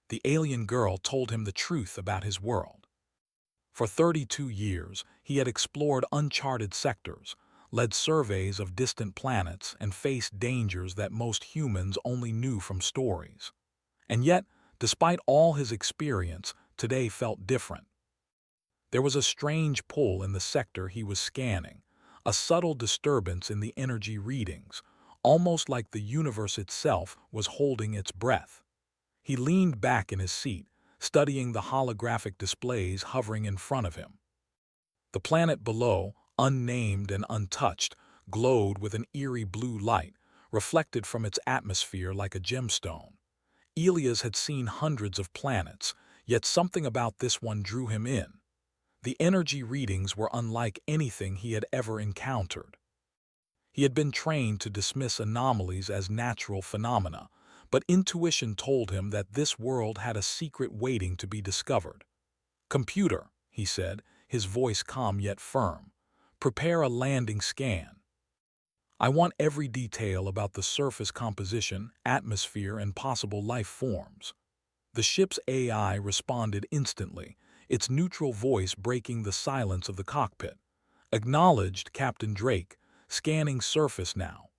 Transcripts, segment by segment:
the alien girl told him the truth about his world. For 32 years, he had explored uncharted sectors, led surveys of distant planets, and faced dangers that most humans only knew from stories. And yet, despite all his experience, today felt different. There was a strange pull in the sector he was scanning, a subtle disturbance in the energy readings, almost like the universe itself was holding its breath. He leaned back in his seat, studying the holographic displays hovering in front of him. The planet below, unnamed and untouched, glowed with an eerie blue light, reflected from its atmosphere like a gemstone. Elias had seen hundreds of planets, yet something about this one drew him in. The energy readings were unlike anything he had ever encountered. He had been trained to dismiss anomalies as natural phenomena, but intuition told him that this world had a secret waiting to be discovered. "Computer," he said, his voice calm yet firm, "prepare a landing scan. I want every detail about the surface composition, atmosphere, and possible life forms." The ship's AI responded instantly, its neutral voice breaking the silence of the cockpit. "Acknowledged, Captain Drake. Scanning surface now.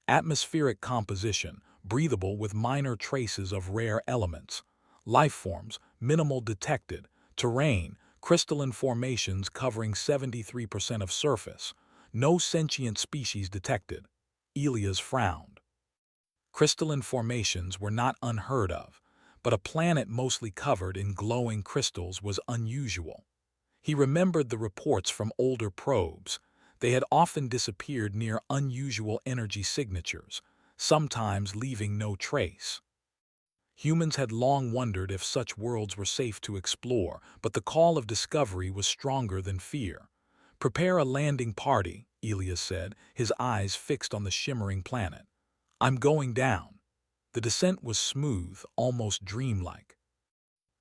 Atmospheric composition, breathable with minor traces of rare elements. Life forms, minimal detected. Terrain, crystalline formations covering 73% of surface. No sentient species detected." Elias frowned. Crystalline formations were not unheard of, but a planet mostly covered in glowing crystals was unusual. He remembered the reports from older probes. They had often disappeared near unusual energy signatures, sometimes leaving no trace. Humans had long wondered if such worlds were safe to explore, but the call of discovery was stronger than fear. "Prepare a landing party," Elias said, his eyes fixed on the shimmering planet. "I'm going down." The descent was smooth, almost dreamlike.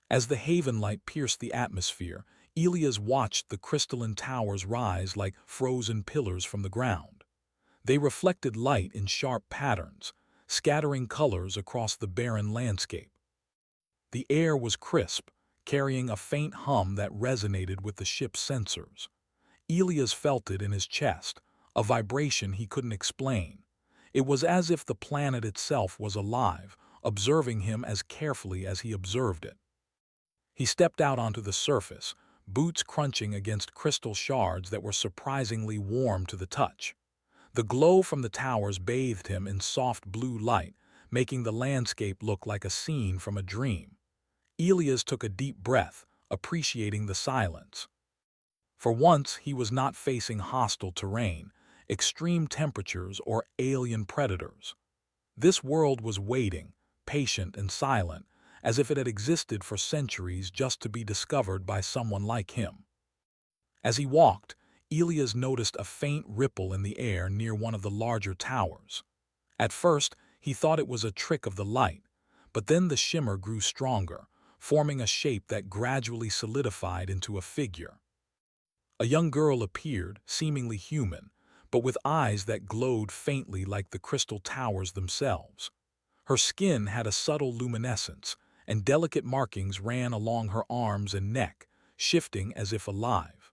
As the haven light pierced the atmosphere, Elias watched the crystalline towers rise like frozen pillars from the ground. They reflected light in sharp patterns, scattering colors across the barren landscape. The air was crisp, carrying a faint hum that resonated with the ship's sensors. Elias felt it in his chest, a vibration he couldn't explain. It was as if the planet itself was alive, observing him as carefully as he observed it. He stepped out onto the surface, boots crunching against crystal shards that were surprisingly warm to the touch. The glow from the towers bathed him in soft blue light, making the landscape look like a scene from a dream. Elias took a deep breath, appreciating the silence. For once, he was not facing hostile terrain, extreme temperatures, or alien predators. This world was waiting, patient and silent, as if it had existed for centuries just to be discovered by someone like him. As he walked, Elias noticed a faint ripple in the air near one of the larger towers. At first, he thought it was a trick of the light, but then the shimmer grew stronger, forming a shape that gradually solidified into a figure. A young girl appeared, seemingly human, but with eyes that glowed faintly like the crystal towers themselves. Her skin had a subtle luminescence, and delicate markings ran along her arms and neck, shifting as if alive.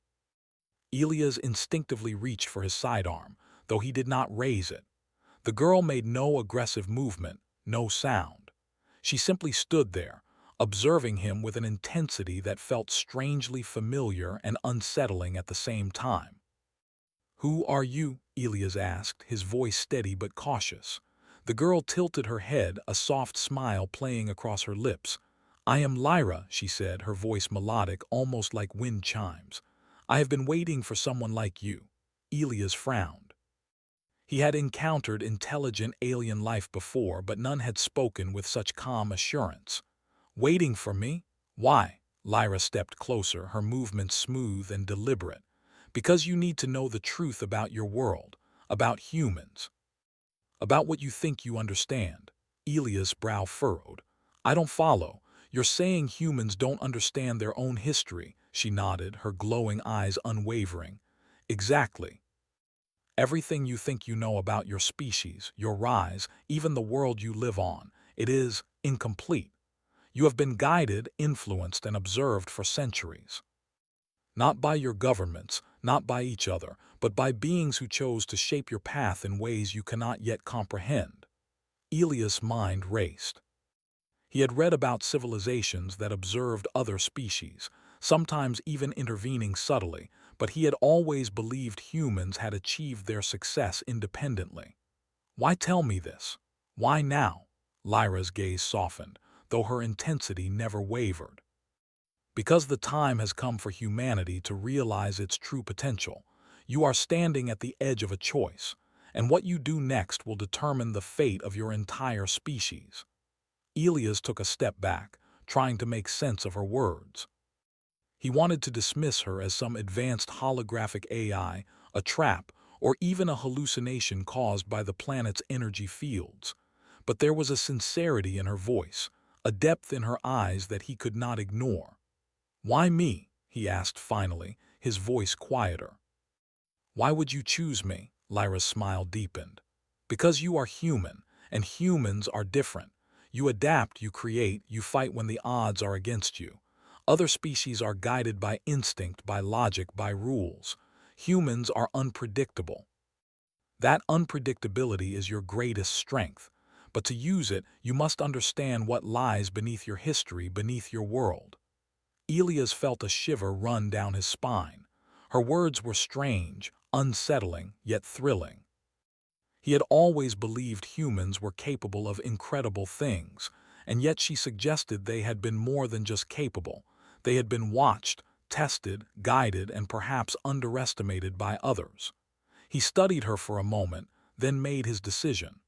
Elias instinctively reached for his sidearm, though he did not raise it. The girl made no aggressive movement, no sound. She simply stood there, observing him with an intensity that felt strangely familiar and unsettling at the same time. "Who are you?" Elias asked, his voice steady but cautious. The girl tilted her head, a soft smile playing across her lips. "I am Lyra," she said, her voice melodic, almost like wind chimes. "I have been waiting for someone like you." Elias frowned. He had encountered intelligent alien life before, but none had spoken with such calm assurance. "Waiting for me? Why?" Lyra stepped closer, her movements smooth and deliberate. "Because you need to know the truth about your world, about humans. About what you think you understand." Elias' brow furrowed. "I don't follow. You're saying humans don't understand their own history," she nodded, her glowing eyes unwavering. "Exactly. Everything you think you know about your species, your rise, even the world you live on, it is incomplete. You have been guided, influenced, and observed for centuries. Not by your governments, not by each other, but by beings who chose to shape your path in ways you cannot yet comprehend. Elias' mind raced. He had read about civilizations that observed other species, sometimes even intervening subtly, but he had always believed humans had achieved their success independently. Why tell me this? Why now? Lyra's gaze softened, though her intensity never wavered. Because the time has come for humanity to realize its true potential. You are standing at the edge of a choice, and what you do next will determine the fate of your entire species. Elias took a step back, trying to make sense of her words. He wanted to dismiss her as some advanced holographic AI, a trap, or even a hallucination caused by the planet's energy fields. But there was a sincerity in her voice, a depth in her eyes that he could not ignore. "Why me?" he asked finally, his voice quieter. "Why would you choose me?" Lyra's smile deepened. "Because you are human, and humans are different. You adapt, you create, you fight when the odds are against you. Other species are guided by instinct, by logic, by rules. Humans are unpredictable. That unpredictability is your greatest strength. But to use it, you must understand what lies beneath your history, beneath your world." Elias felt a shiver run down his spine. Her words were strange, unsettling, yet thrilling. He had always believed humans were capable of incredible things, and yet she suggested they had been more than just capable. They had been watched, tested, guided, and perhaps underestimated by others. He studied her for a moment, then made his decision.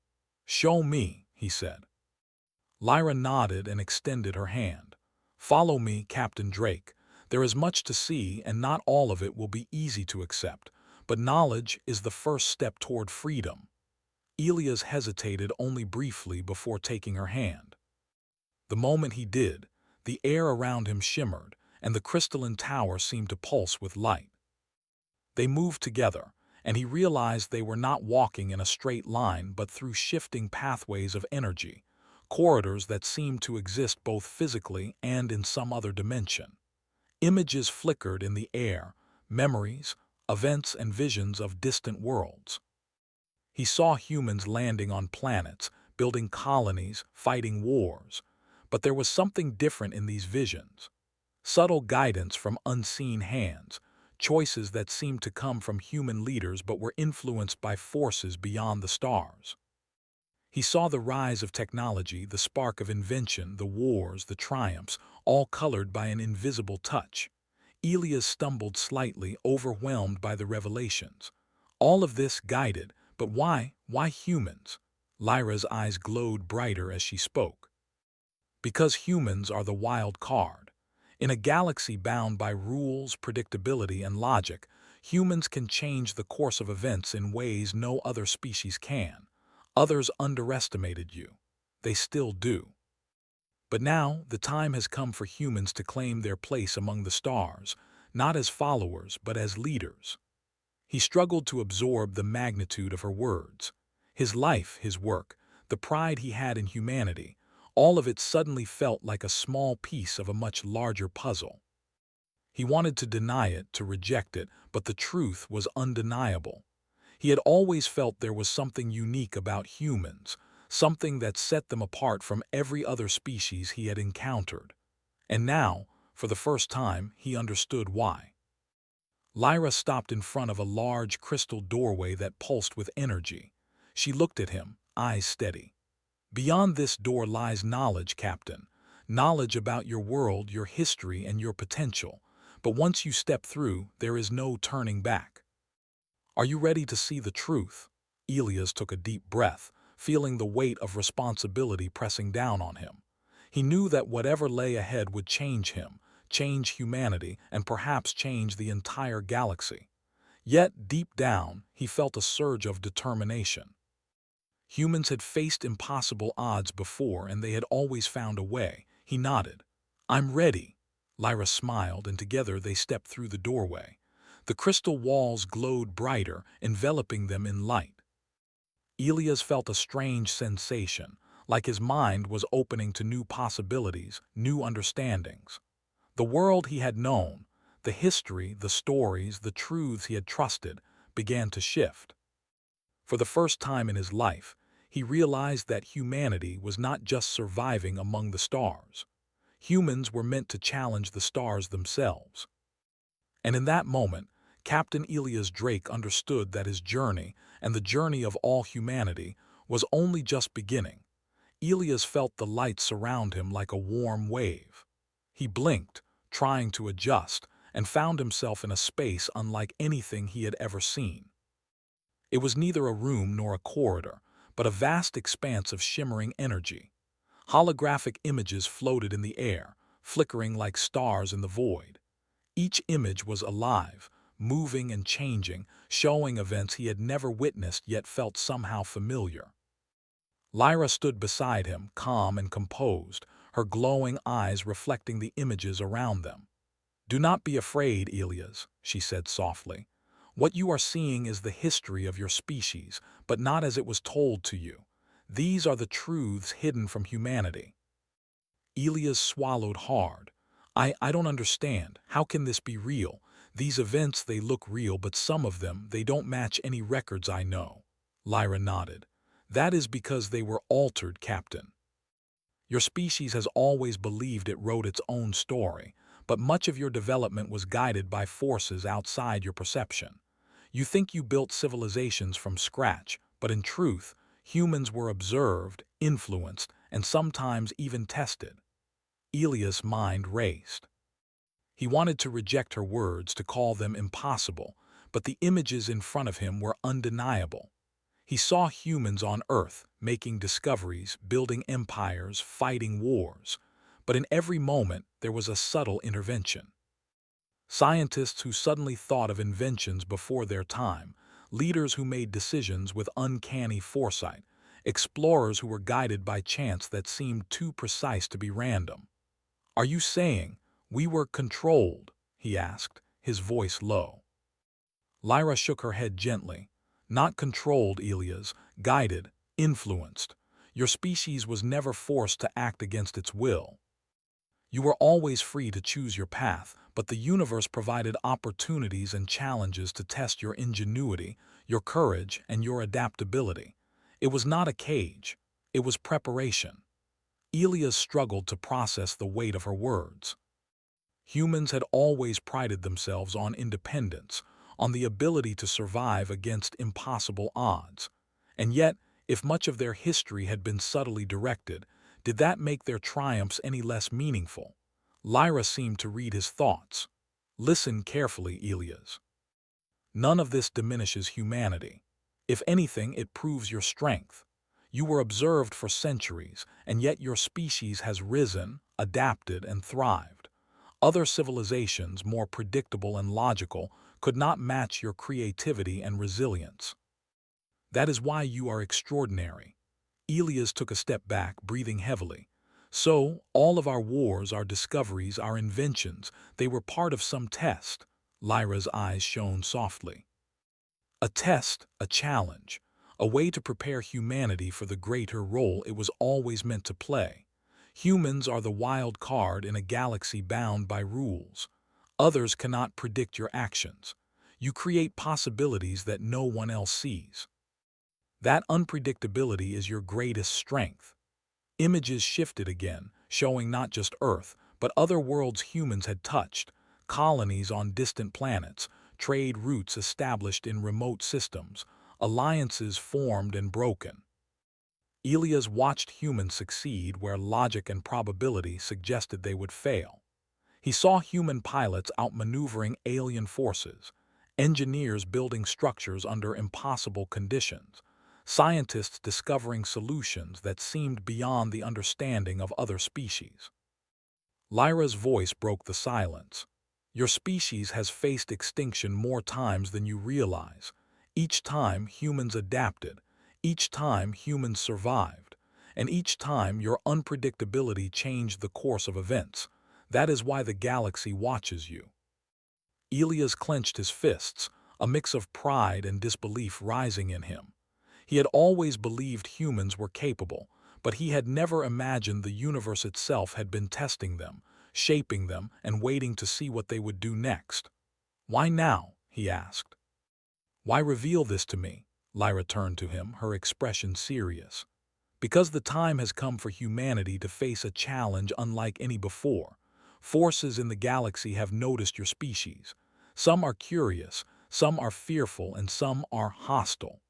"Show me," he said. Lyra nodded and extended her hand. "Follow me, Captain Drake. There is much to see, and not all of it will be easy to accept, but knowledge is the first step toward freedom." Elias hesitated only briefly before taking her hand. The moment he did, the air around him shimmered, and the crystalline tower seemed to pulse with light. They moved together, and he realized they were not walking in a straight line but through shifting pathways of energy, corridors that seemed to exist both physically and in some other dimension. Images flickered in the air, memories, events, and visions of distant worlds. He saw humans landing on planets, building colonies, fighting wars. But there was something different in these visions. Subtle guidance from unseen hands, choices that seemed to come from human leaders but were influenced by forces beyond the stars. He saw the rise of technology, the spark of invention, the wars, the triumphs, all colored by an invisible touch. Elias stumbled slightly, overwhelmed by the revelations. All of this guided, but why? Why humans? Lyra's eyes glowed brighter as she spoke. Because humans are the wild card. In a galaxy bound by rules, predictability, and logic, humans can change the course of events in ways no other species can. Others underestimated you. They still do. But now, the time has come for humans to claim their place among the stars, not as followers, but as leaders. He struggled to absorb the magnitude of her words. His life, his work, the pride he had in humanity, all of it suddenly felt like a small piece of a much larger puzzle. He wanted to deny it, to reject it, but the truth was undeniable. He had always felt there was something unique about humans, something that set them apart from every other species he had encountered. And now, for the first time, he understood why. Lyra stopped in front of a large crystal doorway that pulsed with energy. She looked at him, eyes steady. "Beyond this door lies knowledge, Captain. Knowledge about your world, your history, and your potential. But once you step through, there is no turning back." "Are you ready to see the truth?" Elias took a deep breath, feeling the weight of responsibility pressing down on him. He knew that whatever lay ahead would change him, change humanity, and perhaps change the entire galaxy. Yet, deep down, he felt a surge of determination. Humans had faced impossible odds before, and they had always found a way. He nodded. "I'm ready." Lyra smiled, and together they stepped through the doorway. The crystal walls glowed brighter, enveloping them in light. Elias felt a strange sensation, like his mind was opening to new possibilities, new understandings. The world he had known, the history, the stories, the truths he had trusted, began to shift. For the first time in his life, he realized that humanity was not just surviving among the stars. Humans were meant to challenge the stars themselves. And in that moment, Captain Elias Drake understood that his journey, and the journey of all humanity, was only just beginning. Elias felt the light surround him like a warm wave. He blinked, trying to adjust, and found himself in a space unlike anything he had ever seen. It was neither a room nor a corridor, but a vast expanse of shimmering energy. Holographic images floated in the air, flickering like stars in the void. Each image was alive, moving and changing, showing events he had never witnessed yet felt somehow familiar. Lyra stood beside him, calm and composed, her glowing eyes reflecting the images around them. "Do not be afraid, Elias," she said softly. "What you are seeing is the history of your species, but not as it was told to you. These are the truths hidden from humanity." Elias swallowed hard. I don't understand. How can this be real? These events, they look real, but some of them, they don't match any records I know." Lyra nodded. "That is because they were altered, Captain. Your species has always believed it wrote its own story, but much of your development was guided by forces outside your perception. You think you built civilizations from scratch, but in truth, humans were observed, influenced, and sometimes even tested." Elias' mind raced. He wanted to reject her words, to call them impossible, but the images in front of him were undeniable. He saw humans on Earth, making discoveries, building empires, fighting wars. But in every moment, there was a subtle intervention. Scientists who suddenly thought of inventions before their time, leaders who made decisions with uncanny foresight, explorers who were guided by chance that seemed too precise to be random. "Are you saying we were controlled?" he asked, his voice low. Lyra shook her head gently. "Not controlled, Elias, guided, influenced. Your species was never forced to act against its will. You were always free to choose your path, but the universe provided opportunities and challenges to test your ingenuity, your courage, and your adaptability. It was not a cage. It was preparation." Elias struggled to process the weight of her words. Humans had always prided themselves on independence, on the ability to survive against impossible odds. And yet, if much of their history had been subtly directed, did that make their triumphs any less meaningful? Lyra seemed to read his thoughts. "Listen carefully, Elias. None of this diminishes humanity. If anything, it proves your strength. You were observed for centuries, and yet your species has risen, adapted, and thrived. Other civilizations, more predictable and logical, could not match your creativity and resilience. That is why you are extraordinary." Elias took a step back, breathing heavily. "So, all of our wars, our discoveries, our inventions, they were part of some test." Lyra's eyes shone softly. "A test, a challenge, a way to prepare humanity for the greater role it was always meant to play. Humans are the wild card in a galaxy bound by rules. Others cannot predict your actions. You create possibilities that no one else sees. That unpredictability is your greatest strength." Images shifted again, showing not just Earth, but other worlds humans had touched, colonies on distant planets, trade routes established in remote systems, alliances formed and broken. Elias watched humans succeed where logic and probability suggested they would fail. He saw human pilots outmaneuvering alien forces, engineers building structures under impossible conditions, scientists discovering solutions that seemed beyond the understanding of other species. Lyra's voice broke the silence. "Your species has faced extinction more times than you realize. Each time humans adapted, each time humans survived, and each time your unpredictability changed the course of events. That is why the galaxy watches you." Elias clenched his fists, a mix of pride and disbelief rising in him. He had always believed humans were capable, but he had never imagined the universe itself had been testing them, shaping them, and waiting to see what they would do next. "Why now?" he asked. "Why reveal this to me?" Lyra turned to him, her expression serious. "Because the time has come for humanity to face a challenge unlike any before. Forces in the galaxy have noticed your species. Some are curious, some are fearful, and some are hostile.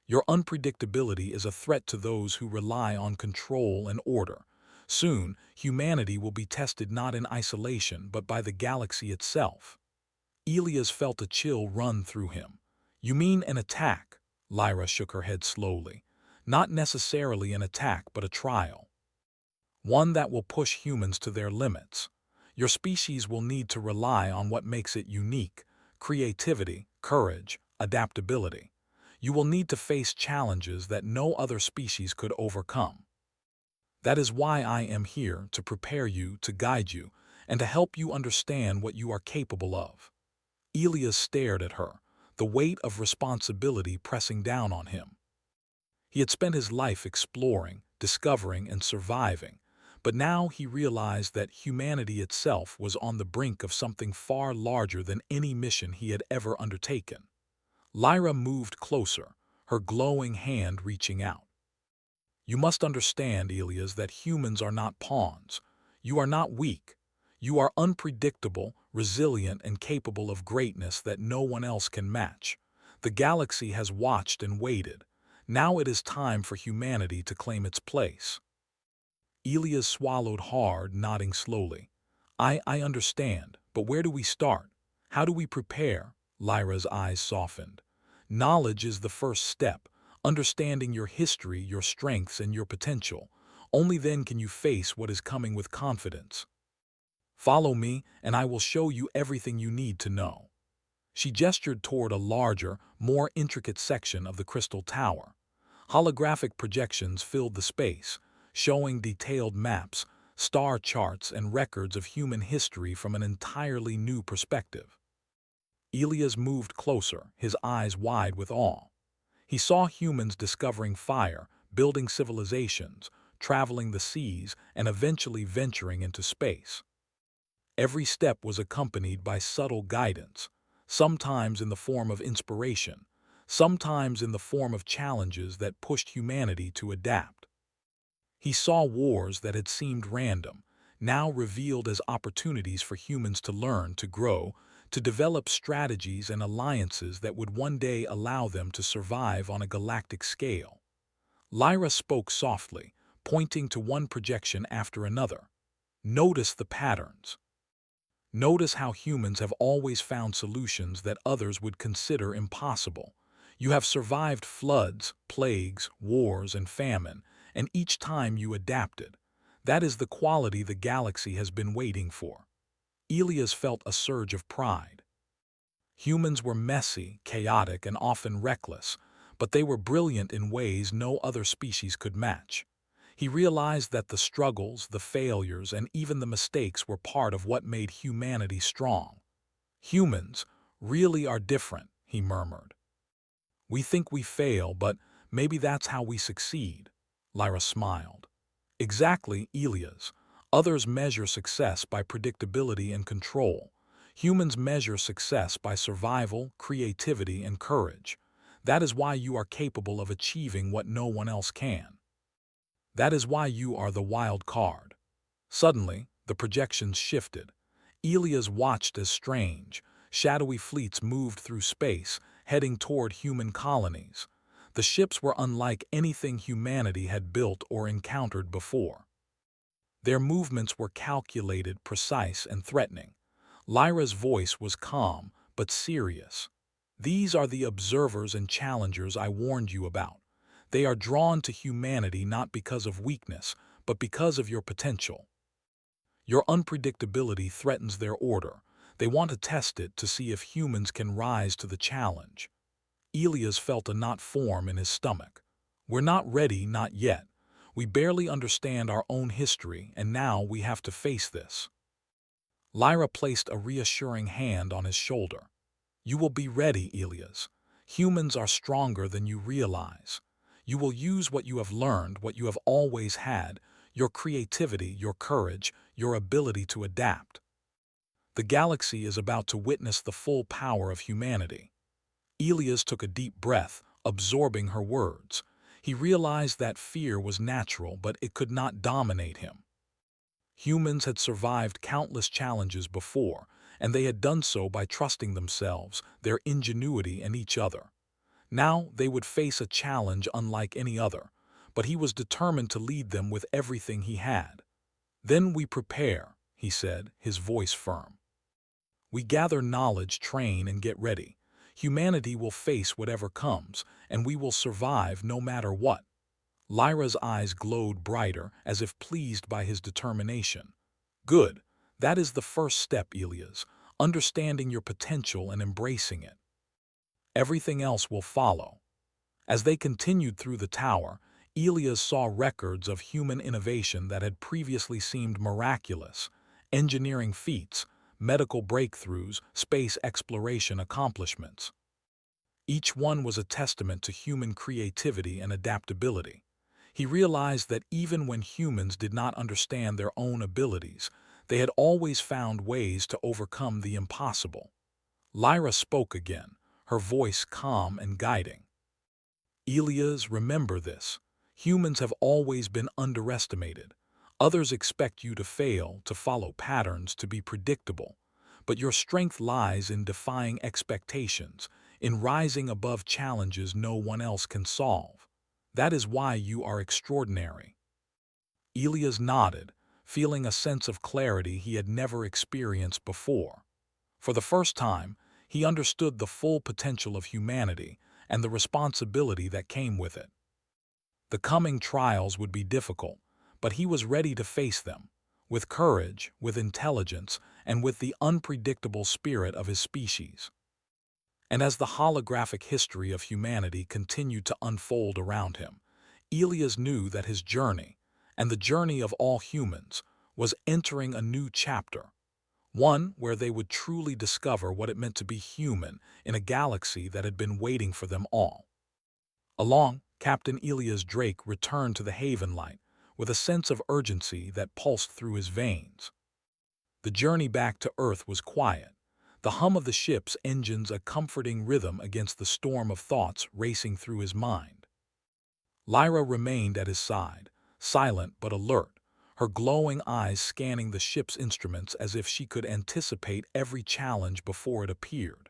Your unpredictability is a threat to those who rely on control and order. Soon, humanity will be tested not in isolation but by the galaxy itself." Elias felt a chill run through him. "You mean an attack?" Lyra shook her head slowly. "Not necessarily an attack, but a trial. One that will push humans to their limits. Your species will need to rely on what makes it unique: creativity, courage, adaptability. You will need to face challenges that no other species could overcome. That is why I am here, to prepare you, to guide you, and to help you understand what you are capable of." Elias stared at her, the weight of responsibility pressing down on him. He had spent his life exploring, discovering, and surviving, but now he realized that humanity itself was on the brink of something far larger than any mission he had ever undertaken. Lyra moved closer, her glowing hand reaching out. "You must understand, Elias, that humans are not pawns. You are not weak. You are unpredictable, resilient, and capable of greatness that no one else can match. The galaxy has watched and waited. Now it is time for humanity to claim its place." Elias swallowed hard, nodding slowly. I understand, but where do we start? How do we prepare?" Lyra's eyes softened. "Knowledge is the first step, understanding your history, your strengths, and your potential. Only then can you face what is coming with confidence. Follow me, and I will show you everything you need to know." She gestured toward a larger, more intricate section of the crystal tower. Holographic projections filled the space, showing detailed maps, star charts, and records of human history from an entirely new perspective. Elias moved closer, his eyes wide with awe. He saw humans discovering fire, building civilizations, traveling the seas, and eventually venturing into space. Every step was accompanied by subtle guidance, sometimes in the form of inspiration, sometimes in the form of challenges that pushed humanity to adapt. He saw wars that had seemed random, now revealed as opportunities for humans to learn, to grow, to develop strategies and alliances that would one day allow them to survive on a galactic scale. Lyra spoke softly, pointing to one projection after another. "Notice the patterns. Notice how humans have always found solutions that others would consider impossible. You have survived floods, plagues, wars, and famine, and each time you adapted. That is the quality the galaxy has been waiting for." Elias felt a surge of pride. Humans were messy, chaotic, and often reckless, but they were brilliant in ways no other species could match. He realized that the struggles, the failures, and even the mistakes were part of what made humanity strong. "Humans really are different," he murmured. "We think we fail, but maybe that's how we succeed." Lyra smiled. "Exactly, Elias. Others measure success by predictability and control. Humans measure success by survival, creativity, and courage. That is why you are capable of achieving what no one else can. That is why you are the wild card." Suddenly, the projections shifted. Elias watched as strange, shadowy fleets moved through space, heading toward human colonies. The ships were unlike anything humanity had built or encountered before. Their movements were calculated, precise, and threatening. Lyra's voice was calm, but serious. "These are the observers and challengers I warned you about. They are drawn to humanity not because of weakness, but because of your potential. Your unpredictability threatens their order. They want to test it to see if humans can rise to the challenge." Elias felt a knot form in his stomach. "We're not ready, not yet. We barely understand our own history, and now we have to face this." Lyra placed a reassuring hand on his shoulder. "You will be ready, Elias. Humans are stronger than you realize. You will use what you have learned, what you have always had, your creativity, your courage, your ability to adapt. The galaxy is about to witness the full power of humanity. Elias took a deep breath, absorbing her words. He realized that fear was natural, but it could not dominate him. Humans had survived countless challenges before, and they had done so by trusting themselves, their ingenuity, and each other. Now they would face a challenge unlike any other, but he was determined to lead them with everything he had. "Then we prepare," he said, his voice firm. "We gather knowledge, train, and get ready. Humanity will face whatever comes, and we will survive no matter what." Lyra's eyes glowed brighter, as if pleased by his determination. "Good. That is the first step, Elias, understanding your potential and embracing it. Everything else will follow." As they continued through the tower, Elias saw records of human innovation that had previously seemed miraculous: engineering feats, medical breakthroughs, space exploration accomplishments. Each one was a testament to human creativity and adaptability. He realized that even when humans did not understand their own abilities, they had always found ways to overcome the impossible. Lyra spoke again, her voice calm and guiding. "Elias, remember this. Humans have always been underestimated. Others expect you to fail, to follow patterns, to be predictable. But your strength lies in defying expectations, in rising above challenges no one else can solve. That is why you are extraordinary." Elias nodded, feeling a sense of clarity he had never experienced before. For the first time, he understood the full potential of humanity and the responsibility that came with it. The coming trials would be difficult, but he was ready to face them, with courage, with intelligence, and with the unpredictable spirit of his species. And as the holographic history of humanity continued to unfold around him, Elias knew that his journey, and the journey of all humans, was entering a new chapter, one where they would truly discover what it meant to be human in a galaxy that had been waiting for them all. Along, Captain Elias Drake returned to the Haven Light with a sense of urgency that pulsed through his veins. The journey back to Earth was quiet, the hum of the ship's engines a comforting rhythm against the storm of thoughts racing through his mind. Lyra remained at his side, silent but alert, her glowing eyes scanning the ship's instruments as if she could anticipate every challenge before it appeared.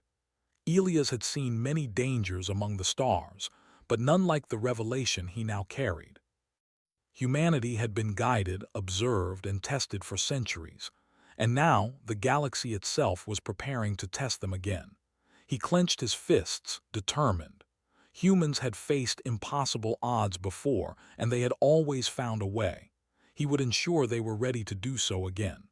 Elias had seen many dangers among the stars, but none like the revelation he now carried. Humanity had been guided, observed, and tested for centuries, and now the galaxy itself was preparing to test them again. He clenched his fists, determined. Humans had faced impossible odds before, and they had always found a way. He would ensure they were ready to do so again.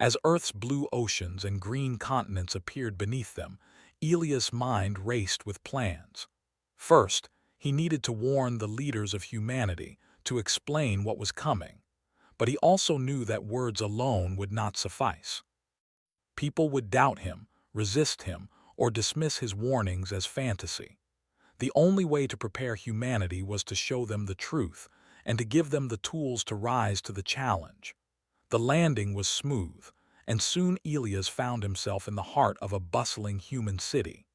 As Earth's blue oceans and green continents appeared beneath them, Elias' mind raced with plans. First, he needed to warn the leaders of humanity, to explain what was coming. But he also knew that words alone would not suffice. People would doubt him, resist him, or dismiss his warnings as fantasy. The only way to prepare humanity was to show them the truth, and to give them the tools to rise to the challenge. The landing was smooth, and soon Elias found himself in the heart of a bustling human city.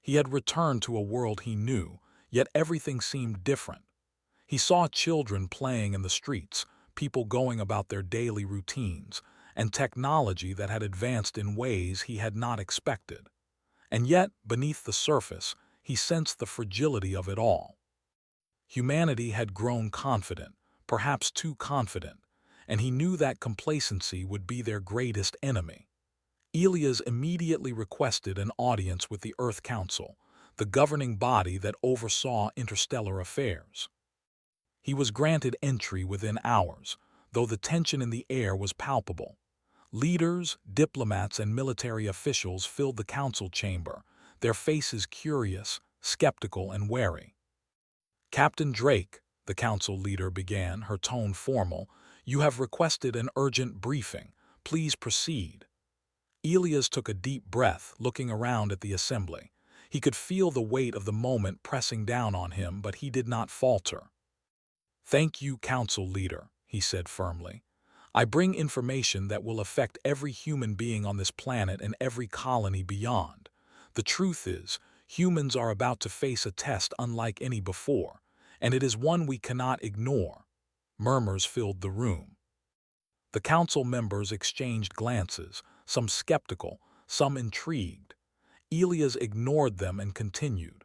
He had returned to a world he knew, yet everything seemed different. He saw children playing in the streets, people going about their daily routines, and technology that had advanced in ways he had not expected. And yet, beneath the surface, he sensed the fragility of it all. Humanity had grown confident, perhaps too confident, and he knew that complacency would be their greatest enemy. Elias immediately requested an audience with the Earth Council, the governing body that oversaw interstellar affairs. He was granted entry within hours, though the tension in the air was palpable. Leaders, diplomats, and military officials filled the council chamber, their faces curious, skeptical, and wary. "Captain Drake," the council leader began, her tone formal, "you have requested an urgent briefing. Please proceed." Elias took a deep breath, looking around at the assembly. He could feel the weight of the moment pressing down on him, but he did not falter. "Thank you, Council Leader," he said firmly. "I bring information that will affect every human being on this planet and every colony beyond. The truth is, humans are about to face a test unlike any before, and it is one we cannot ignore." Murmurs filled the room. The council members exchanged glances, some skeptical, some intrigued. Elias ignored them and continued.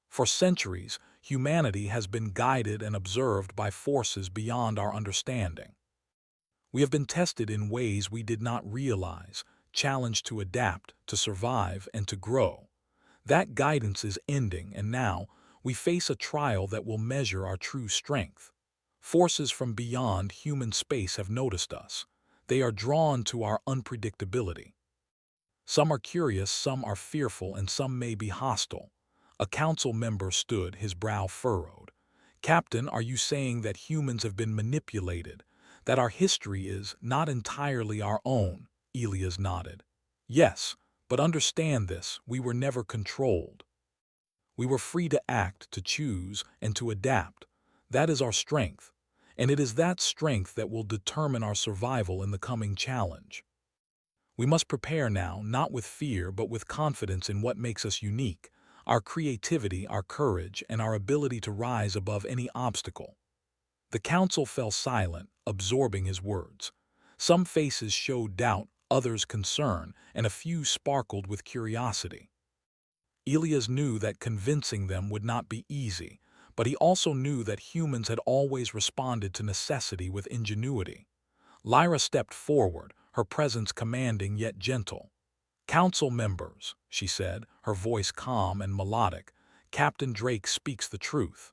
"For centuries, humanity has been guided and observed by forces beyond our understanding. We have been tested in ways we did not realize, challenged to adapt, to survive, and to grow. That guidance is ending, and now we face a trial that will measure our true strength. Forces from beyond human space have noticed us. They are drawn to our unpredictability. Some are curious, some are fearful, and some may be hostile." A council member stood, his brow furrowed. "Captain, are you saying that humans have been manipulated, that our history is not entirely our own?" Elias nodded. "Yes, but understand this, we were never controlled. We were free to act, to choose, and to adapt. That is our strength, and it is that strength that will determine our survival in the coming challenge. We must prepare now, not with fear, but with confidence in what makes us unique, our creativity, our courage, and our ability to rise above any obstacle." The council fell silent, absorbing his words. Some faces showed doubt, others concern, and a few sparkled with curiosity. Elias knew that convincing them would not be easy, but he also knew that humans had always responded to necessity with ingenuity. Lyra stepped forward, her presence commanding yet gentle. "Council members," she said, her voice calm and melodic, "Captain Drake speaks the truth.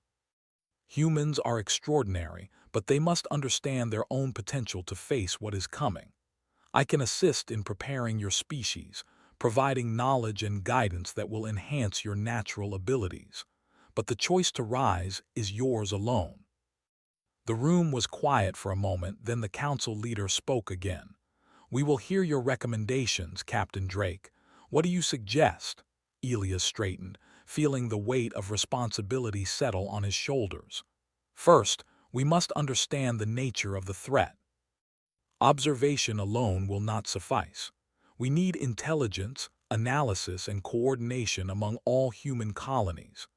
Humans are extraordinary, but they must understand their own potential to face what is coming. I can assist in preparing your species, providing knowledge and guidance that will enhance your natural abilities. But the choice to rise is yours alone." The room was quiet for a moment, then the council leader spoke again. "We will hear your recommendations, Captain Drake. What do you suggest?" Elias straightened, feeling the weight of responsibility settle on his shoulders. "First, we must understand the nature of the threat. Observation alone will not suffice. We need intelligence, analysis, and coordination among all human colonies.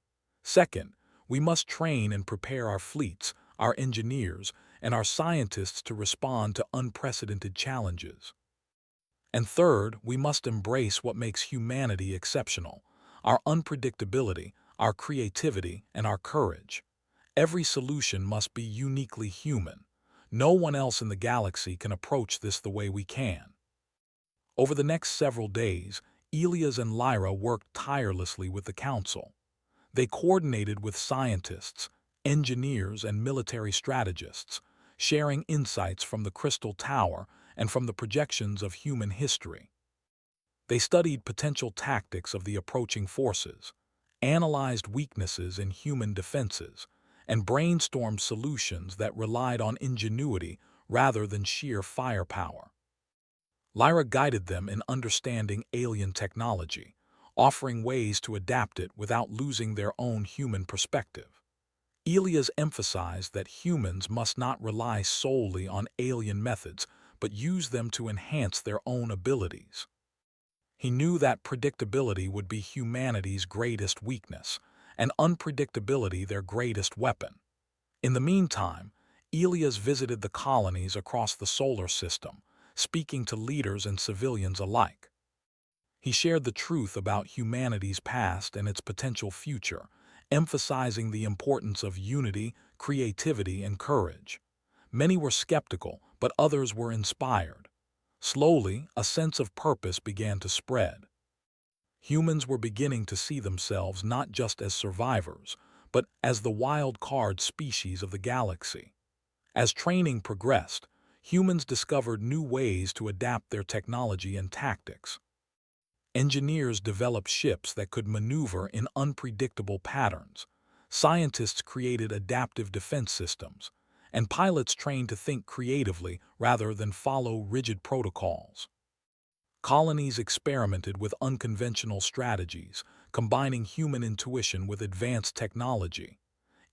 Second, we must train and prepare our fleets, our engineers, and our scientists to respond to unprecedented challenges. And third, we must embrace what makes humanity exceptional, our unpredictability, our creativity, and our courage. Every solution must be uniquely human. No one else in the galaxy can approach this the way we can." Over the next several days, Elias and Lyra worked tirelessly with the council. They coordinated with scientists, engineers, and military strategists, sharing insights from the Crystal Tower and from the projections of human history. They studied potential tactics of the approaching forces, analyzed weaknesses in human defenses, and brainstormed solutions that relied on ingenuity rather than sheer firepower. Lyra guided them in understanding alien technology, offering ways to adapt it without losing their own human perspective. Elias emphasized that humans must not rely solely on alien methods, but use them to enhance their own abilities. He knew that predictability would be humanity's greatest weakness, and unpredictability their greatest weapon. In the meantime, Elias visited the colonies across the solar system, speaking to leaders and civilians alike. He shared the truth about humanity's past and its potential future, emphasizing the importance of unity, creativity, and courage. Many were skeptical, but others were inspired. Slowly, a sense of purpose began to spread. Humans were beginning to see themselves not just as survivors, but as the wild card species of the galaxy. As training progressed, humans discovered new ways to adapt their technology and tactics. Engineers developed ships that could maneuver in unpredictable patterns. Scientists created adaptive defense systems, and pilots trained to think creatively rather than follow rigid protocols. Colonies experimented with unconventional strategies, combining human intuition with advanced technology.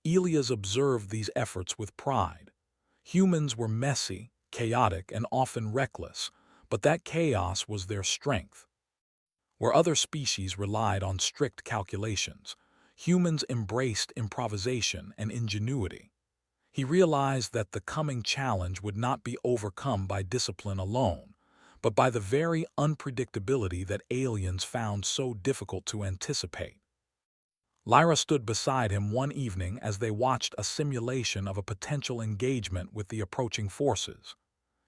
Elias observed these efforts with pride. Humans were messy, chaotic, and often reckless, but that chaos was their strength. Where other species relied on strict calculations, humans embraced improvisation and ingenuity. He realized that the coming challenge would not be overcome by discipline alone, but by the very unpredictability that aliens found so difficult to anticipate. Lyra stood beside him one evening as they watched a simulation of a potential engagement with the approaching forces.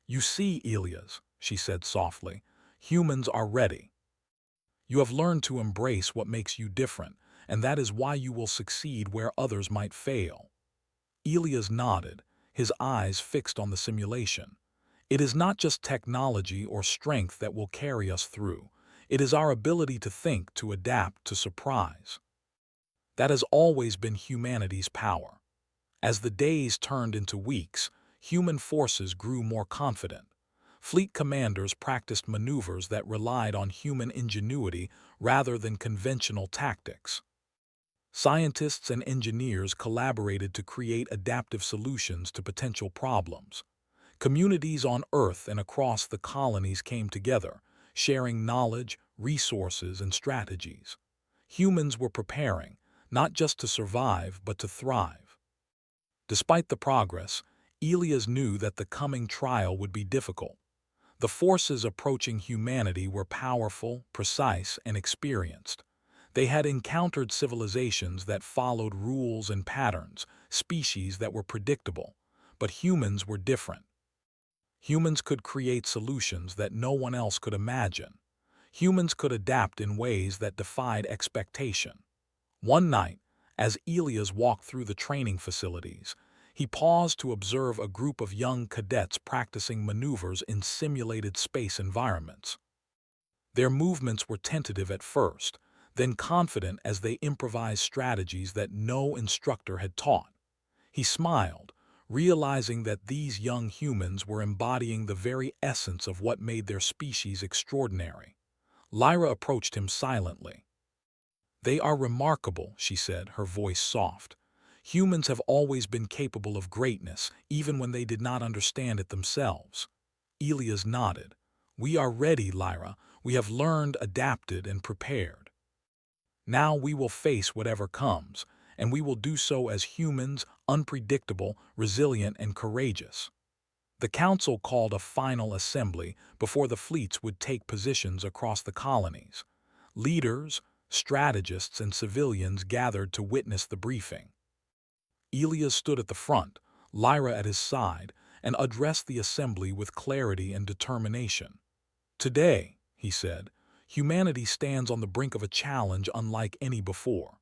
"You see, Elias," she said softly, "humans are ready. You have learned to embrace what makes you different, and that is why you will succeed where others might fail." Elias nodded, his eyes fixed on the simulation. "It is not just technology or strength that will carry us through. It is our ability to think, to adapt, to surprise. That has always been humanity's power." As the days turned into weeks, human forces grew more confident. Fleet commanders practiced maneuvers that relied on human ingenuity rather than conventional tactics. Scientists and engineers collaborated to create adaptive solutions to potential problems. Communities on Earth and across the colonies came together, sharing knowledge, resources, and strategies. Humans were preparing, not just to survive, but to thrive. Despite the progress, Elias knew that the coming trial would be difficult. The forces approaching humanity were powerful, precise, and experienced. They had encountered civilizations that followed rules and patterns, species that were predictable, but humans were different. Humans could create solutions that no one else could imagine. Humans could adapt in ways that defied expectation. One night, as Elias walked through the training facilities, he paused to observe a group of young cadets practicing maneuvers in simulated space environments. Their movements were tentative at first, then confident as they improvised strategies that no instructor had taught. He smiled, realizing that these young humans were embodying the very essence of what made their species extraordinary. Lyra approached him silently. "They are remarkable," she said, her voice soft. "Humans have always been capable of greatness, even when they did not understand it themselves." Elias nodded. "We are ready, Lyra. We have learned, adapted, and prepared. Now we will face whatever comes, and we will do so as humans, unpredictable, resilient, and courageous." The council called a final assembly before the fleets would take positions across the colonies. Leaders, strategists, and civilians gathered to witness the briefing. Elias stood at the front, Lyra at his side, and addressed the assembly with clarity and determination. "Today," he said, "humanity stands on the brink of a challenge unlike any before.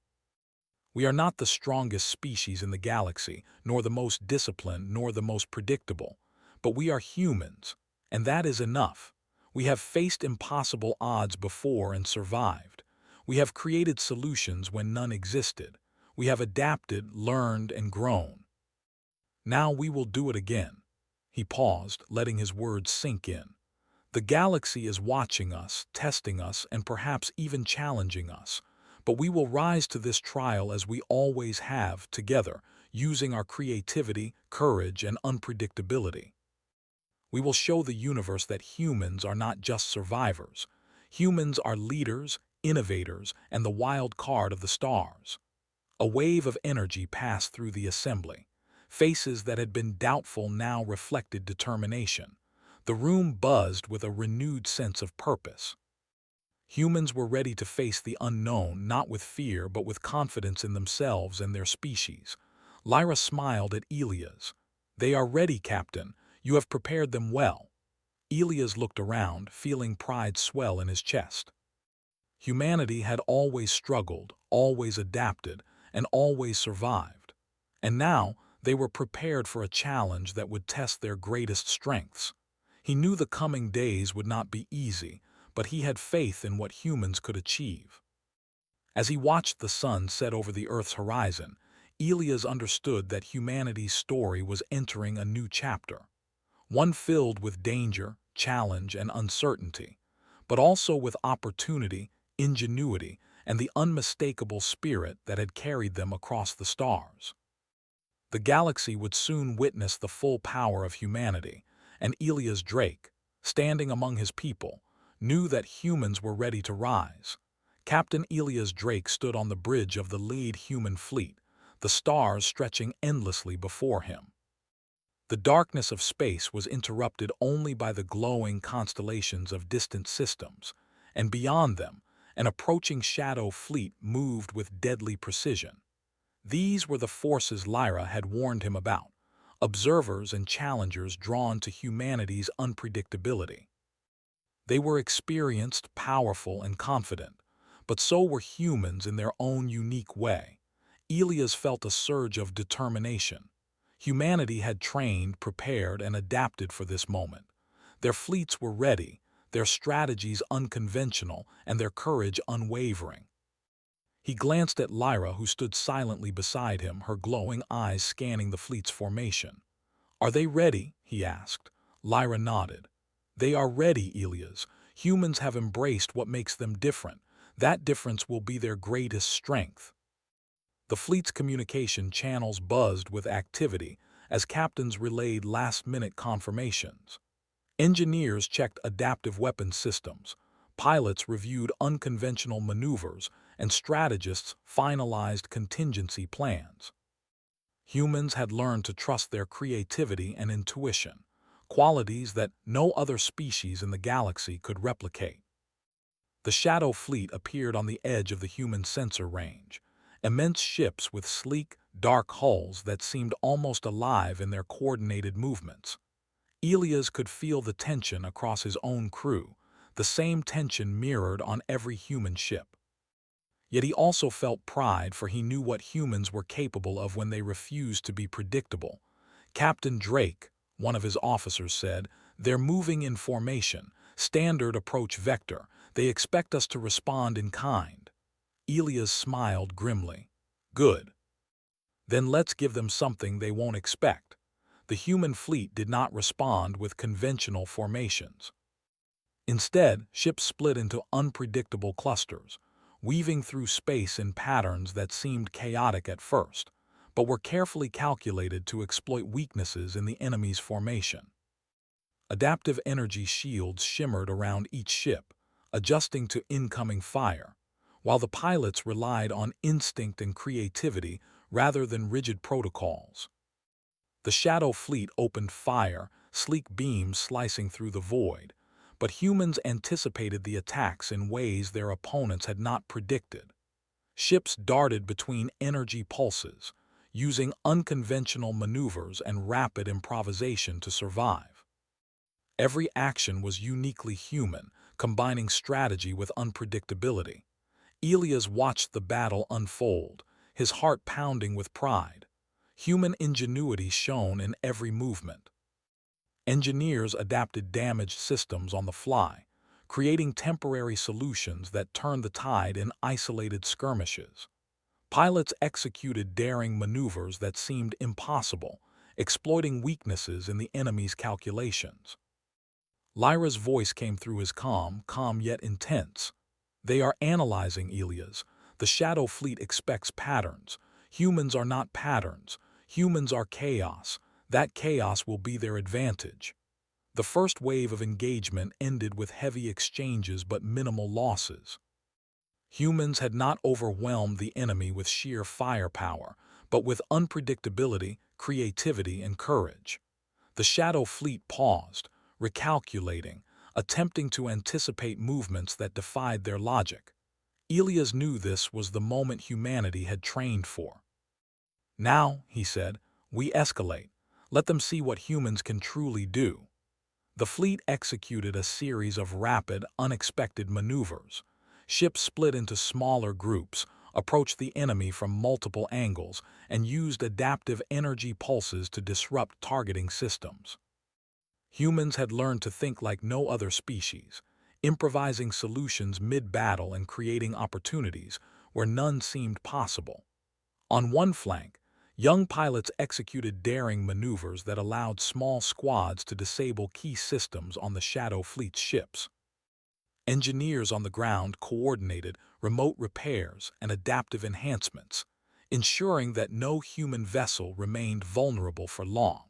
We are not the strongest species in the galaxy, nor the most disciplined, nor the most predictable, but we are humans, and that is enough. We have faced impossible odds before and survived. We have created solutions when none existed. We have adapted, learned, and grown. Now we will do it again." He paused, letting his words sink in. "The galaxy is watching us, testing us, and perhaps even challenging us. But we will rise to this trial as we always have, together, using our creativity, courage, and unpredictability. We will show the universe that humans are not just survivors. Humans are leaders, innovators, and the wild card of the stars." A wave of energy passed through the assembly. Faces that had been doubtful now reflected determination. The room buzzed with a renewed sense of purpose. Humans were ready to face the unknown, not with fear, but with confidence in themselves and their species. Lyra smiled at Elias. "They are ready, Captain. You have prepared them well." Elias looked around, feeling pride swell in his chest. Humanity had always struggled, always adapted, and always survived. And now they were prepared for a challenge that would test their greatest strengths. He knew the coming days would not be easy, but he had faith in what humans could achieve. As he watched the sun set over the Earth's horizon, Elias understood that humanity's story was entering a new chapter. One filled with danger, challenge, and uncertainty, but also with opportunity, ingenuity, and the unmistakable spirit that had carried them across the stars. The galaxy would soon witness the full power of humanity, and Elias Drake, standing among his people, knew that humans were ready to rise. Captain Elias Drake stood on the bridge of the lead human fleet, the stars stretching endlessly before him. The darkness of space was interrupted only by the glowing constellations of distant systems, and beyond them, an approaching shadow fleet moved with deadly precision. These were the forces Lyra had warned him about, observers and challengers drawn to humanity's unpredictability. They were experienced, powerful, and confident, but so were humans in their own unique way. Elias felt a surge of determination. Humanity had trained, prepared, and adapted for this moment. Their fleets were ready, their strategies unconventional, and their courage unwavering. He glanced at Lyra, who stood silently beside him, her glowing eyes scanning the fleet's formation. "Are they ready?" he asked. Lyra nodded. "They are ready, Elias. Humans have embraced what makes them different. That difference will be their greatest strength." The fleet's communication channels buzzed with activity as captains relayed last-minute confirmations. Engineers checked adaptive weapon systems, pilots reviewed unconventional maneuvers, and strategists finalized contingency plans. Humans had learned to trust their creativity and intuition, qualities that no other species in the galaxy could replicate. The Shadow Fleet appeared on the edge of the human sensor range, immense ships with sleek, dark hulls that seemed almost alive in their coordinated movements. Elias could feel the tension across his own crew, the same tension mirrored on every human ship. Yet he also felt pride, for he knew what humans were capable of when they refused to be predictable. "Captain Drake," one of his officers said, "they're moving in formation, standard approach vector. They expect us to respond in kind." Elias smiled grimly. "Good. Then let's give them something they won't expect." The human fleet did not respond with conventional formations. Instead, ships split into unpredictable clusters, weaving through space in patterns that seemed chaotic at first, but were carefully calculated to exploit weaknesses in the enemy's formation. Adaptive energy shields shimmered around each ship, adjusting to incoming fire, while the pilots relied on instinct and creativity rather than rigid protocols. The Shadow Fleet opened fire, sleek beams slicing through the void, but humans anticipated the attacks in ways their opponents had not predicted. Ships darted between energy pulses, using unconventional maneuvers and rapid improvisation to survive. Every action was uniquely human, combining strategy with unpredictability. Elias watched the battle unfold, his heart pounding with pride. Human ingenuity shone in every movement. Engineers adapted damaged systems on the fly, creating temporary solutions that turned the tide in isolated skirmishes. Pilots executed daring maneuvers that seemed impossible, exploiting weaknesses in the enemy's calculations. Lyra's voice came through his calm yet intense. "They are analyzing, Elias. The Shadow Fleet expects patterns. Humans are not patterns. Humans are chaos. That chaos will be their advantage." The first wave of engagement ended with heavy exchanges but minimal losses. Humans had not overwhelmed the enemy with sheer firepower, but with unpredictability, creativity, and courage. The Shadow Fleet paused, recalculating, attempting to anticipate movements that defied their logic. Elias knew this was the moment humanity had trained for. "Now," he said, "we escalate. Let them see what humans can truly do." The fleet executed a series of rapid, unexpected maneuvers. Ships split into smaller groups, approached the enemy from multiple angles, and used adaptive energy pulses to disrupt targeting systems. Humans had learned to think like no other species, improvising solutions mid-battle and creating opportunities where none seemed possible. On one flank, young pilots executed daring maneuvers that allowed small squads to disable key systems on the Shadow Fleet's ships. Engineers on the ground coordinated remote repairs and adaptive enhancements, ensuring that no human vessel remained vulnerable for long.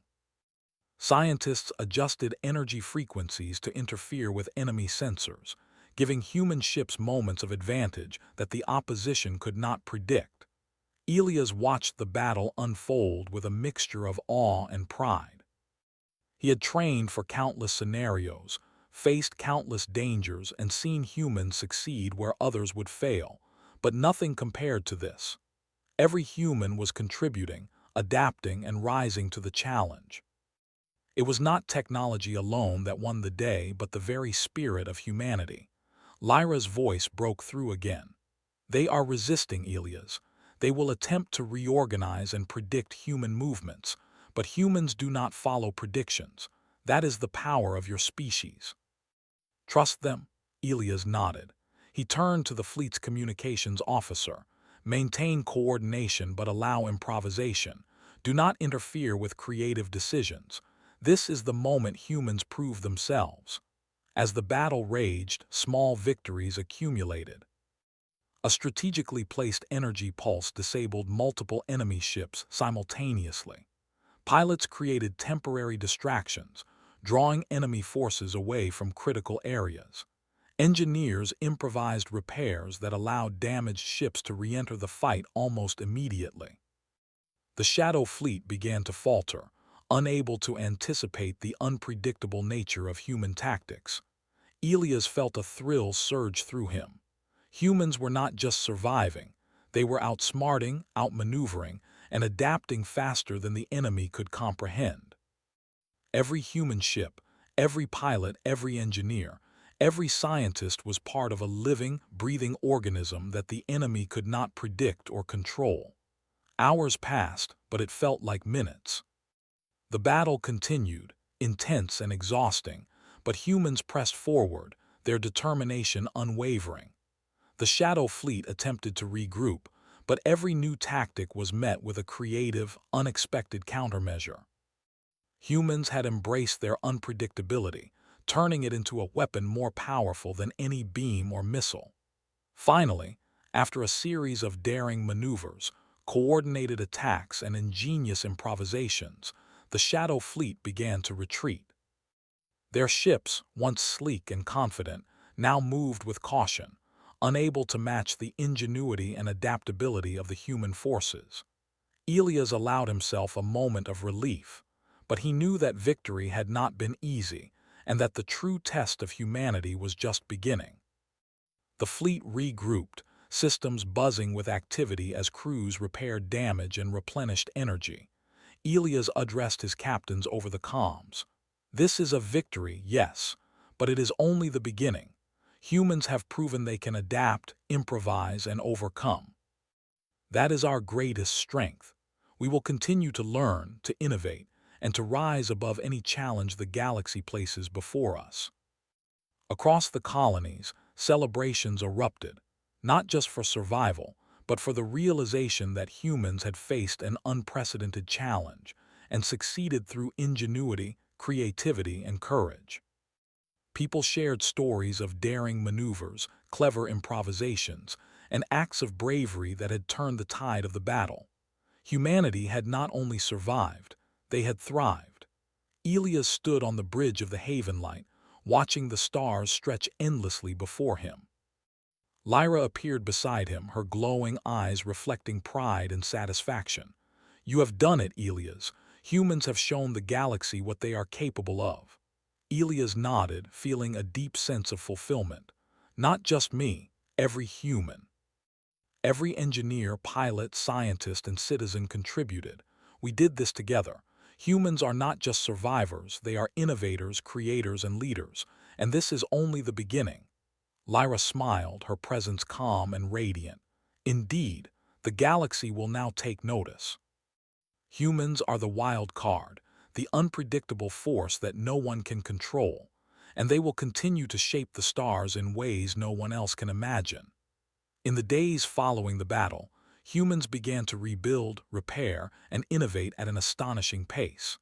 Scientists adjusted energy frequencies to interfere with enemy sensors, giving human ships moments of advantage that the opposition could not predict. Elias watched the battle unfold with a mixture of awe and pride. He had trained for countless scenarios, faced countless dangers, and seen humans succeed where others would fail, but nothing compared to this. Every human was contributing, adapting, and rising to the challenge. It was not technology alone that won the day, but the very spirit of humanity. Lyra's voice broke through again. They are resisting, Elias. They will attempt to reorganize and predict human movements, but humans do not follow predictions. That is the power of your species. Trust them? Elias nodded. He turned to the fleet's communications officer. Maintain coordination but allow improvisation. Do not interfere with creative decisions. This is the moment humans prove themselves. As the battle raged, small victories accumulated. A strategically placed energy pulse disabled multiple enemy ships simultaneously. Pilots created temporary distractions, drawing enemy forces away from critical areas. Engineers improvised repairs that allowed damaged ships to re-enter the fight almost immediately. The Shadow Fleet began to falter, unable to anticipate the unpredictable nature of human tactics. Elias felt a thrill surge through him. Humans were not just surviving, they were outsmarting, outmaneuvering, and adapting faster than the enemy could comprehend. Every human ship, every pilot, every engineer, every scientist was part of a living, breathing organism that the enemy could not predict or control. Hours passed, but it felt like minutes. The battle continued, intense and exhausting, but humans pressed forward, their determination unwavering. The Shadow Fleet attempted to regroup, but every new tactic was met with a creative, unexpected countermeasure. Humans had embraced their unpredictability, turning it into a weapon more powerful than any beam or missile. Finally, after a series of daring maneuvers, coordinated attacks, and ingenious improvisations, the Shadow Fleet began to retreat. Their ships, once sleek and confident, now moved with caution, unable to match the ingenuity and adaptability of the human forces. Elias allowed himself a moment of relief, but he knew that victory had not been easy and that the true test of humanity was just beginning. The fleet regrouped, systems buzzing with activity as crews repaired damage and replenished energy. Elias addressed his captains over the comms. This is a victory, yes, but it is only the beginning. Humans have proven they can adapt, improvise, and overcome. That is our greatest strength. We will continue to learn, to innovate, and to rise above any challenge the galaxy places before us. Across the colonies, celebrations erupted, not just for survival, but for the realization that humans had faced an unprecedented challenge and succeeded through ingenuity, creativity, and courage. People shared stories of daring maneuvers, clever improvisations, and acts of bravery that had turned the tide of the battle. Humanity had not only survived, they had thrived. Elias stood on the bridge of the Haven Light, watching the stars stretch endlessly before him. Lyra appeared beside him, her glowing eyes reflecting pride and satisfaction. "You have done it, Elias. Humans have shown the galaxy what they are capable of." Elias nodded, feeling a deep sense of fulfillment. "Not just me, every human." Every engineer, pilot, scientist, and citizen contributed. We did this together. Humans are not just survivors, they are innovators, creators, and leaders, and this is only the beginning. Lyra smiled, her presence calm and radiant. "Indeed, the galaxy will now take notice. Humans are the wild card, the unpredictable force that no one can control, and they will continue to shape the stars in ways no one else can imagine." In the days following the battle, humans began to rebuild, repair, and innovate at an astonishing pace.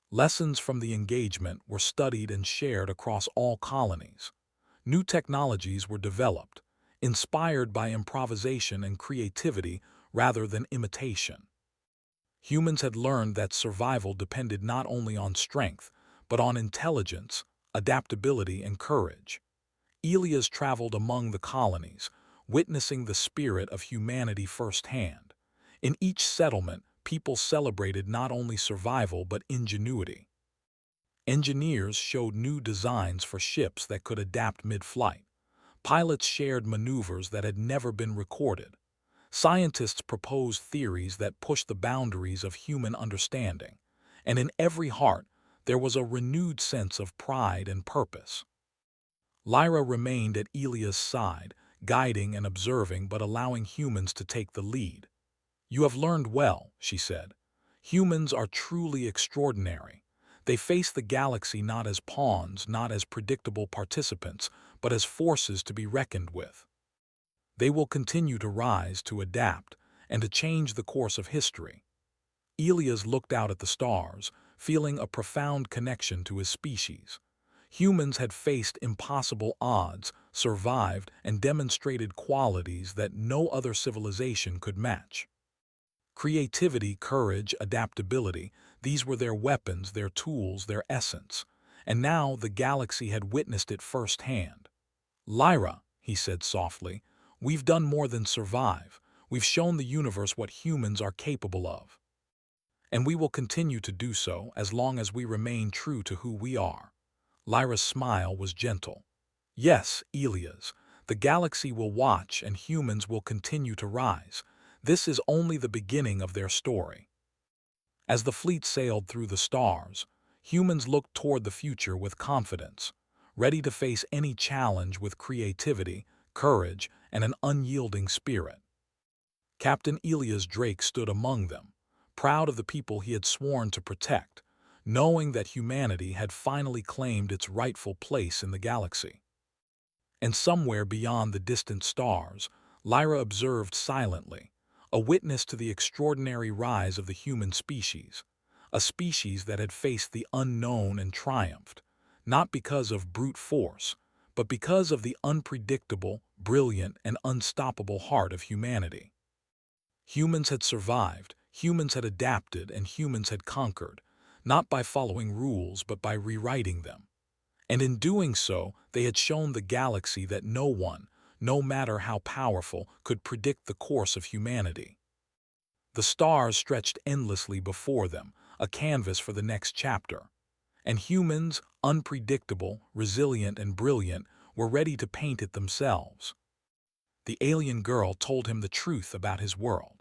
Lessons from the engagement were studied and shared across all colonies. New technologies were developed, inspired by improvisation and creativity rather than imitation. Humans had learned that survival depended not only on strength, but on intelligence, adaptability, and courage. Elias traveled among the colonies, witnessing the spirit of humanity firsthand. In each settlement, people celebrated not only survival but ingenuity. Engineers showed new designs for ships that could adapt mid-flight. Pilots shared maneuvers that had never been recorded. Scientists proposed theories that pushed the boundaries of human understanding. And in every heart, there was a renewed sense of pride and purpose. Lyra remained at Elia's side, guiding and observing but allowing humans to take the lead. "You have learned well," she said. "Humans are truly extraordinary. They face the galaxy not as pawns, not as predictable participants, but as forces to be reckoned with. They will continue to rise, to adapt, and to change the course of history." Elias looked out at the stars, feeling a profound connection to his species. Humans had faced impossible odds, survived, and demonstrated qualities that no other civilization could match. Creativity, courage, adaptability, these were their weapons, their tools, their essence. And now the galaxy had witnessed it firsthand. "Lyra," he said softly, "we've done more than survive. We've shown the universe what humans are capable of. And we will continue to do so as long as we remain true to who we are." Lyra's smile was gentle. "Yes, Elias, the galaxy will watch and humans will continue to rise. This is only the beginning of their story." As the fleet sailed through the stars, humans looked toward the future with confidence, ready to face any challenge with creativity, courage, and an unyielding spirit. Captain Elias Drake stood among them, proud of the people he had sworn to protect, knowing that humanity had finally claimed its rightful place in the galaxy. And somewhere beyond the distant stars, Lyra observed silently, a witness to the extraordinary rise of the human species, a species that had faced the unknown and triumphed, not because of brute force, but because of the unpredictable, brilliant, and unstoppable heart of humanity. Humans had survived, humans had adapted, and humans had conquered, not by following rules but by rewriting them. And in doing so, they had shown the galaxy that no one, no matter how powerful, could predict the course of humanity. The stars stretched endlessly before them, a canvas for the next chapter. And humans, unpredictable, resilient, and brilliant, were ready to paint it themselves. The alien girl told him the truth about his world.